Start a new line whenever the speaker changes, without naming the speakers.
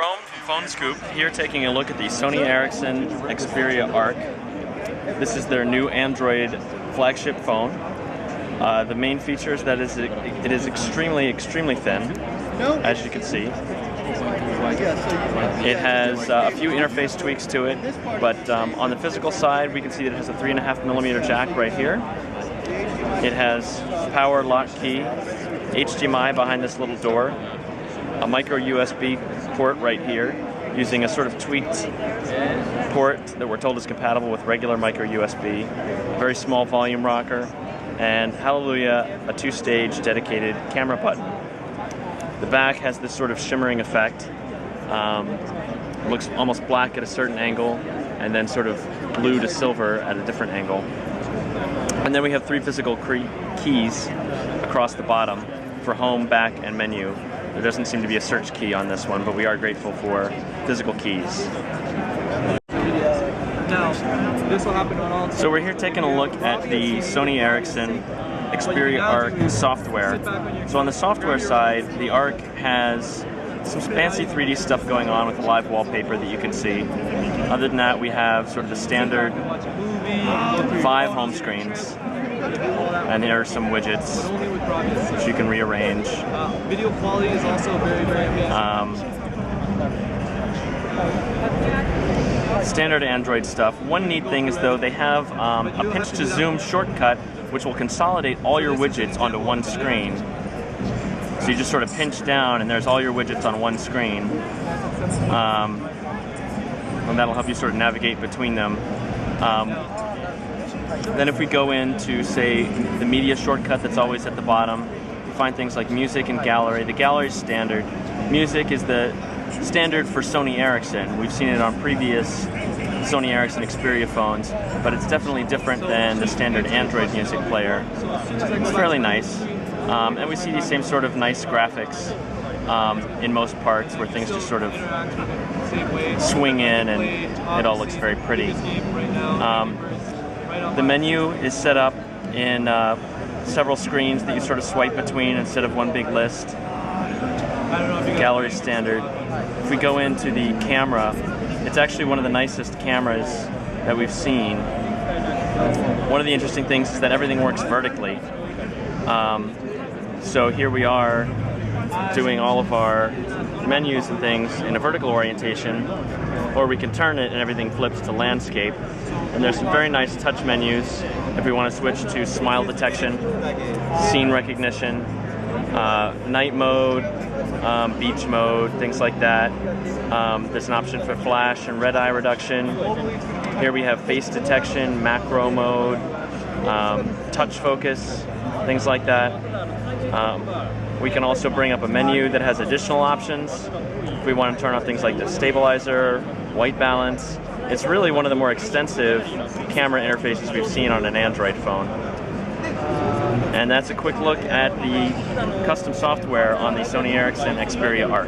Chrome from Phone Scoop, here taking a look at the Sony Ericsson Xperia Arc. This is their new Android flagship phone. The main feature is that it is extremely thin, as you can see. It has a few interface tweaks to it, but on the physical side, we can see that it has a 3.5mm jack right here. It has power lock key, HDMI behind this little door, a micro USB port right here, using a sort of tweaked port that we're told is compatible with regular micro USB, very small volume rocker, and hallelujah, a 2-stage dedicated camera button. The back has this sort of shimmering effect. Looks almost black at a certain angle, and then sort of blue to silver at a different angle. And then we have 3 physical keys across the bottom for home, back, and menu. There doesn't seem to be a search key on this one, but we are grateful for physical keys. So we're here taking a look at the Sony Ericsson Xperia Arc software. So on the software side, the Arc has some fancy 3D stuff going on with the live wallpaper that you can see. Other than that, we have sort of the standard 5 home screens, and there are some widgets which you can rearrange.
Video quality is also very amazing.
Standard Android stuff. One neat thing is, though, they have a pinch to zoom shortcut which will consolidate all your widgets onto one screen. So you just sort of pinch down and there's all your widgets on one screen. And that'll help you sort of navigate between them. Then if we go into, say, the media shortcut that's always at the bottom, you find things like music and gallery. The gallery is standard. Music is the standard for Sony Ericsson. We've seen it on previous Sony Ericsson Xperia phones, but it's definitely different than the standard Android music player. It's fairly nice. And we see these same sort of nice graphics in most parts, where things just sort of swing in and it all looks very pretty. The menu is set up in several screens that you sort of swipe between instead of one big list. Gallery standard. If we go into the camera, it's actually one of the nicest cameras that we've seen. One of the interesting things is that everything works vertically. So here we are doing all of our menus and things in a vertical orientation, or we can turn it and everything flips to landscape. And there's some very nice touch menus if we want to switch to smile detection, scene recognition, night mode, beach mode, things like that. There's an option for flash and red eye reduction. Here we have face detection, macro mode, touch focus, things like that. We can also bring up a menu that has additional options. If we want to turn on things like the stabilizer, white balance. It's really one of the more extensive camera interfaces we've seen on an Android phone. And that's a quick look at the custom software on the Sony Ericsson Xperia Arc.